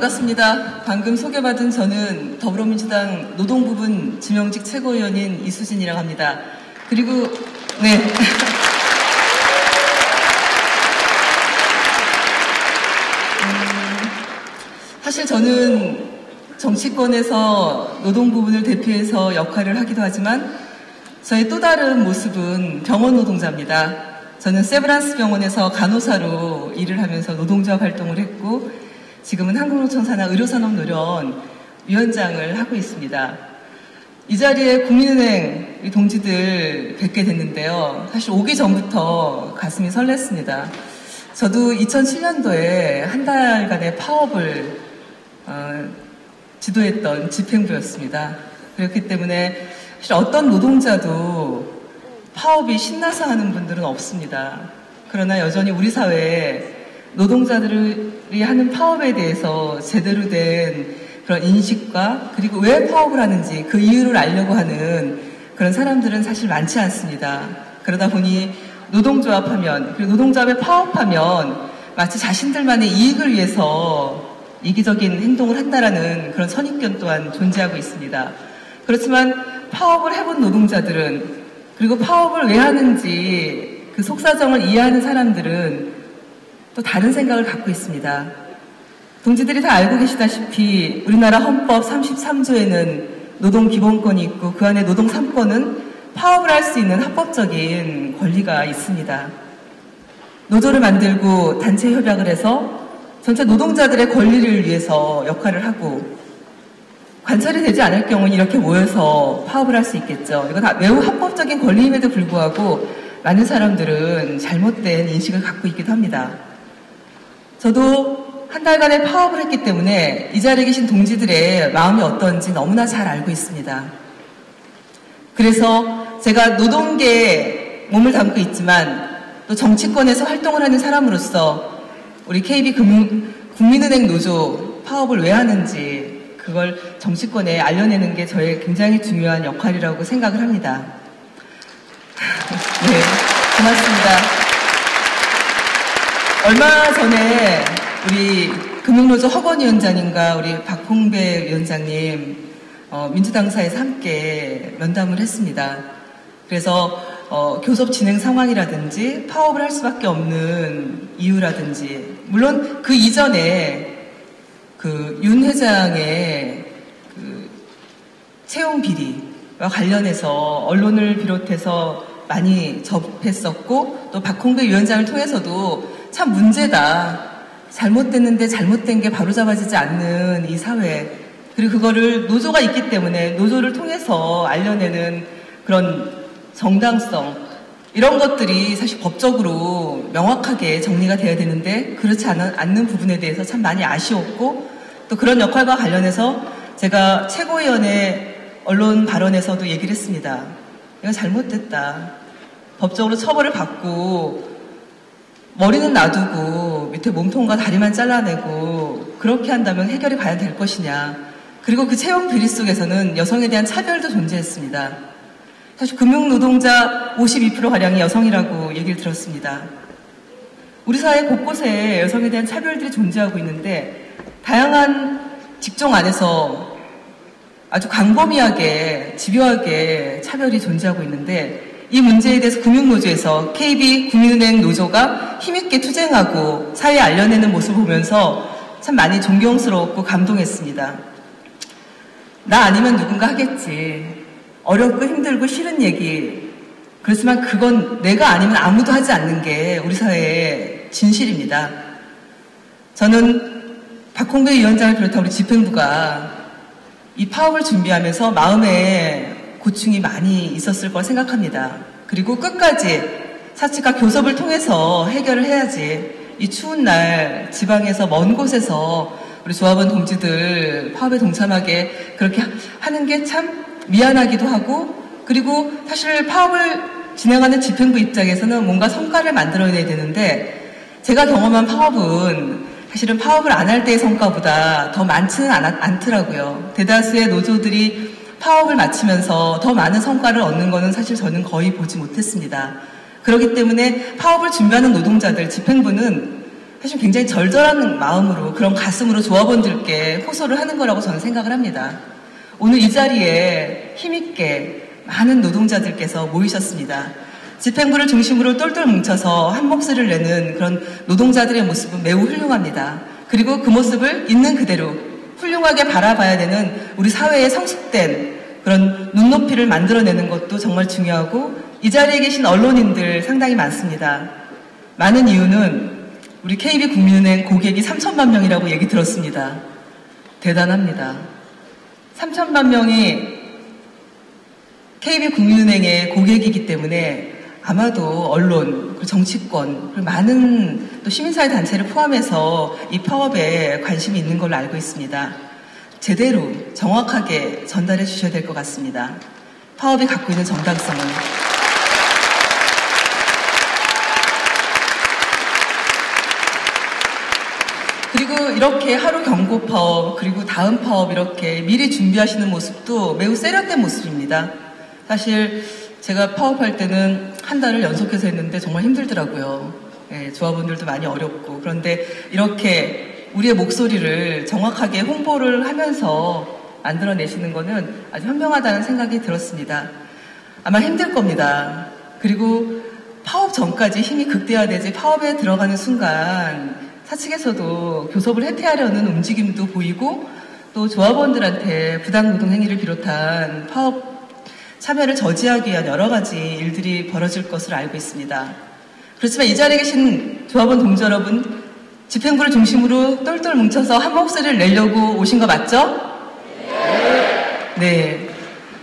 반갑습니다. 방금 소개받은 저는 더불어민주당 노동부분 지명직 최고위원인 이수진이라고 합니다. 그리고 네. 사실 저는 정치권에서 노동부분을 대표해서 역할을 하기도 하지만 저의 또 다른 모습은 병원 노동자입니다. 저는 세브란스 병원에서 간호사로 일을 하면서 노동조합 활동을 했고 지금은 한국노총산하 의료산업노련 위원장을 하고 있습니다. 이 자리에 국민은행 우리 동지들 뵙게 됐는데요. 사실 오기 전부터 가슴이 설렜습니다. 저도 2007년도에 한 달간의 파업을 지도했던 집행부였습니다. 그렇기 때문에 사실 어떤 노동자도 파업이 신나서 하는 분들은 없습니다. 그러나 여전히 우리 사회에 노동자들이 하는 파업에 대해서 제대로 된 그런 인식과 그리고 왜 파업을 하는지 그 이유를 알려고 하는 그런 사람들은 사실 많지 않습니다. 그러다 보니 노동조합하면 그리고 노동조합에 파업하면 마치 자신들만의 이익을 위해서 이기적인 행동을 한다라는 그런 선입견 또한 존재하고 있습니다. 그렇지만 파업을 해본 노동자들은 그리고 파업을 왜 하는지 그 속사정을 이해하는 사람들은 또 다른 생각을 갖고 있습니다. 동지들이 다 알고 계시다시피 우리나라 헌법 33조에는 노동기본권이 있고 그 안에 노동 3권은 파업을 할 수 있는 합법적인 권리가 있습니다. 노조를 만들고 단체 협약을 해서 전체 노동자들의 권리를 위해서 역할을 하고 관철이 되지 않을 경우는 이렇게 모여서 파업을 할 수 있겠죠. 이건 다 매우 합법적인 권리임에도 불구하고 많은 사람들은 잘못된 인식을 갖고 있기도 합니다. 저도 한 달간의 파업을 했기 때문에 이 자리에 계신 동지들의 마음이 어떤지 너무나 잘 알고 있습니다. 그래서 제가 노동계에 몸을 담고 있지만 또 정치권에서 활동을 하는 사람으로서 우리 KB 국민은행 노조 파업을 왜 하는지 그걸 정치권에 알려내는 게 저의 굉장히 중요한 역할이라고 생각을 합니다. 네, 고맙습니다. 얼마 전에 우리 금융노조 허건위원장님과 우리 박홍배 위원장님 민주당사에서 함께 면담을 했습니다. 그래서 교섭 진행 상황이라든지 파업을 할 수밖에 없는 이유라든지 물론 그 이전에 그 윤 회장의 그 채용 비리와 관련해서 언론을 비롯해서 많이 접했었고 또 박홍배 위원장을 통해서도 참 문제다. 잘못됐는데 잘못된 게 바로잡아지지 않는 이 사회 그리고 그거를 노조가 있기 때문에 노조를 통해서 알려내는 그런 정당성 이런 것들이 사실 법적으로 명확하게 정리가 돼야 되는데 그렇지 않는 부분에 대해서 참 많이 아쉬웠고 또 그런 역할과 관련해서 제가 최고위원회 언론 발언에서도 얘기를 했습니다. 이건 잘못됐다. 법적으로 처벌을 받고 머리는 놔두고 밑에 몸통과 다리만 잘라내고 그렇게 한다면 해결이 가야 될 것이냐. 그리고 그 채용 비리 속에서는 여성에 대한 차별도 존재했습니다. 사실 금융노동자 52%가량이 여성이라고 얘기를 들었습니다. 우리 사회 곳곳에 여성에 대한 차별들이 존재하고 있는데 다양한 직종 안에서 아주 광범위하게 집요하게 차별이 존재하고 있는데 이 문제에 대해서 금융노조에서 KB 국민은행 노조가 힘있게 투쟁하고 사회에 알려내는 모습을 보면서 참 많이 존경스러웠고 감동했습니다. 나 아니면 누군가 하겠지. 어렵고 힘들고 싫은 얘기. 그렇지만 그건 내가 아니면 아무도 하지 않는 게 우리 사회의 진실입니다. 저는 박홍배 위원장을 비롯한 우리 집행부가 이 파업을 준비하면서 마음에 고충이 많이 있었을 걸 생각합니다. 그리고 끝까지 사측과 교섭을 통해서 해결을 해야지 이 추운 날 지방에서 먼 곳에서 우리 조합원 동지들 파업에 동참하게 그렇게 하는 게 참 미안하기도 하고 그리고 사실 파업을 진행하는 집행부 입장에서는 뭔가 성과를 만들어내야 되는데 제가 경험한 파업은 사실은 파업을 안 할 때의 성과보다 더 많지는 않더라고요. 대다수의 노조들이 파업을 마치면서 더 많은 성과를 얻는 것은 사실 저는 거의 보지 못했습니다. 그렇기 때문에 파업을 준비하는 노동자들, 집행부는 사실 굉장히 절절한 마음으로 그런 가슴으로 조합원들께 호소를 하는 거라고 저는 생각을 합니다. 오늘 이 자리에 힘있게 많은 노동자들께서 모이셨습니다. 집행부를 중심으로 똘똘 뭉쳐서 한 목소리를 내는 그런 노동자들의 모습은 매우 훌륭합니다. 그리고 그 모습을 있는 그대로 훌륭하게 바라봐야 되는 우리 사회의 성숙된 그런 눈높이를 만들어내는 것도 정말 중요하고, 이 자리에 계신 언론인들 상당히 많습니다. 많은 이유는 우리 KB국민은행 고객이 3천만 명이라고 얘기 들었습니다. 대단합니다. 3천만 명이 KB국민은행의 고객이기 때문에 아마도 언론, 그리고 정치권, 그리고 많은 또 시민사회 단체를 포함해서 이 파업에 관심이 있는 걸로 알고 있습니다. 제대로 정확하게 전달해 주셔야 될 것 같습니다. 파업이 갖고 있는 정당성은. 그리고 이렇게 하루 경고 파업, 그리고 다음 파업 이렇게 미리 준비하시는 모습도 매우 세련된 모습입니다. 사실 제가 파업할 때는 한 달을 연속해서 했는데 정말 힘들더라고요. 예, 조합원들도 많이 어렵고. 그런데 이렇게 우리의 목소리를 정확하게 홍보를 하면서 만들어내시는 거는 아주 현명하다는 생각이 들었습니다. 아마 힘들 겁니다. 그리고 파업 전까지 힘이 극대화되지 파업에 들어가는 순간 사측에서도 교섭을 해태하려는 움직임도 보이고, 또 조합원들한테 부당노동 행위를 비롯한 파업 참여를 저지하기 위한 여러 가지 일들이 벌어질 것으로 알고 있습니다. 그렇지만 이 자리에 계신 조합원 동지 여러분, 집행부를 중심으로 똘똘 뭉쳐서 한 목소리를 내려고 오신 거 맞죠? 네,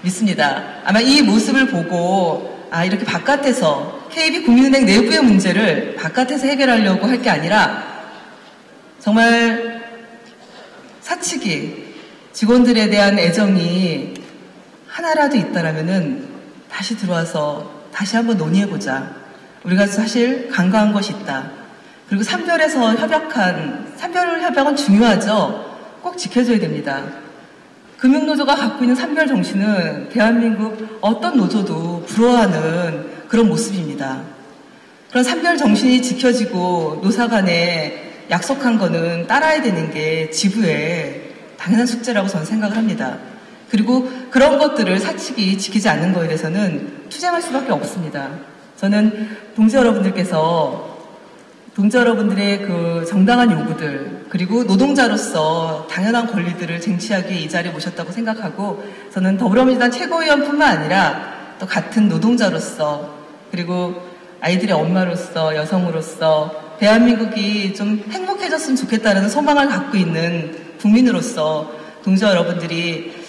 믿습니다. 아마 이 모습을 보고 이렇게 바깥에서 KB국민은행 내부의 문제를 바깥에서 해결하려고 할 게 아니라 정말 사측이 직원들에 대한 애정이 하나라도 있다라면은 다시 들어와서 다시 한번 논의해보자. 우리가 사실 간과한 것이 있다. 그리고 산별 협약은 중요하죠. 꼭 지켜줘야 됩니다. 금융노조가 갖고 있는 산별 정신은 대한민국 어떤 노조도 부러워하는 그런 모습입니다. 그런 산별 정신이 지켜지고 노사 간에 약속한 거는 따라야 되는 게 지부의 당연한 숙제라고 저는 생각을 합니다. 그리고 그런 것들을 사측이 지키지 않는 거에 대해서는 투쟁할 수밖에 없습니다. 저는 동지 여러분들의 그 정당한 요구들, 그리고 노동자로서 당연한 권리들을 쟁취하기 위해 이 자리에 모셨다고 생각하고, 저는 더불어민주당 최고위원뿐만 아니라 또 같은 노동자로서, 그리고 아이들의 엄마로서, 여성으로서 대한민국이 좀 행복해졌으면 좋겠다는 소망을 갖고 있는 국민으로서 동지 여러분들이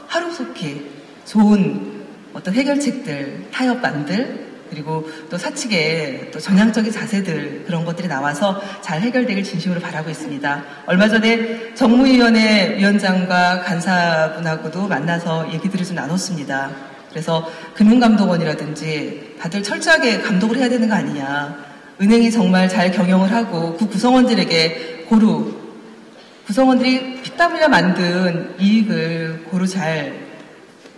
하루속히 좋은 어떤 해결책들, 타협안들, 그리고 또 사측의 또 전향적인 자세들, 그런 것들이 나와서 잘 해결되길 진심으로 바라고 있습니다. 얼마 전에 정무위원회 위원장과 간사분하고도 만나서 얘기들을 좀 나눴습니다. 그래서 금융감독원이라든지 다들 철저하게 감독을 해야 되는 거 아니냐. 은행이 정말 잘 경영을 하고 그 구성원들에게 구성원들이 피땀 흘려 만든 이익을 고루 잘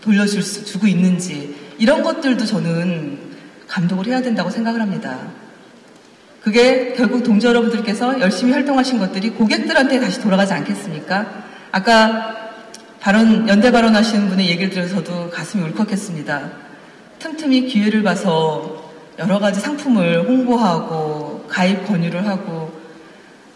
주고 있는지, 이런 것들도 저는 감독을 해야 된다고 생각을 합니다. 그게 결국 동지 여러분들께서 열심히 활동하신 것들이 고객들한테 다시 돌아가지 않겠습니까? 아까 연대 발언하시는 분의 얘기를 들어서도 가슴이 울컥했습니다. 틈틈이 기회를 봐서 여러 가지 상품을 홍보하고 가입 권유를 하고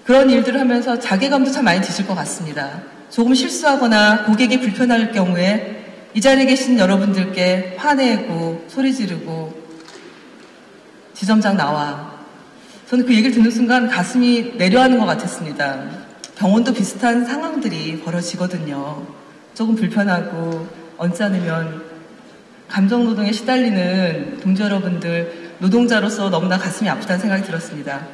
그런 일들을 하면서 자괴감도 참 많이 드실 것 같습니다. 조금 실수하거나 고객이 불편할 경우에 이 자리에 계신 여러분들께 화내고 소리 지르고 지점장 나와. 저는 그 얘기를 듣는 순간 가슴이 내려앉는 것 같았습니다. 병원도 비슷한 상황들이 벌어지거든요. 조금 불편하고 언짢으면 감정노동에 시달리는 동지 여러분들, 노동자로서 너무나 가슴이 아프다는 생각이 들었습니다.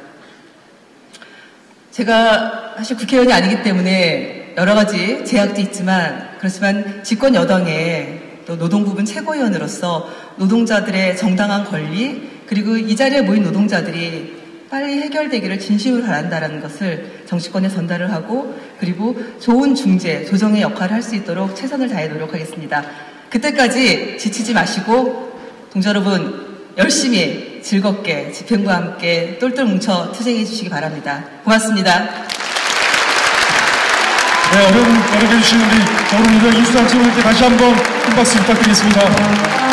제가 사실 국회의원이 아니기 때문에 여러 가지 제약도 있지만, 그렇지만 집권 여당의 또 노동부분 최고위원으로서 노동자들의 정당한 권리, 그리고 이 자리에 모인 노동자들이 빨리 해결되기를 진심으로 바란다는 것을 정치권에 전달을 하고, 그리고 좋은 중재, 조정의 역할을 할 수 있도록 최선을 다해 노력하겠습니다. 그때까지 지치지 마시고 동지 여러분 열심히 즐겁게 집행부와 함께 똘똘 뭉쳐 투쟁해 주시기 바랍니다. 고맙습니다. 네, 어려운 해주신 우리 더불어민주당 이수상 최고위원께 다시 한번 큰 박수 부탁드리겠습니다.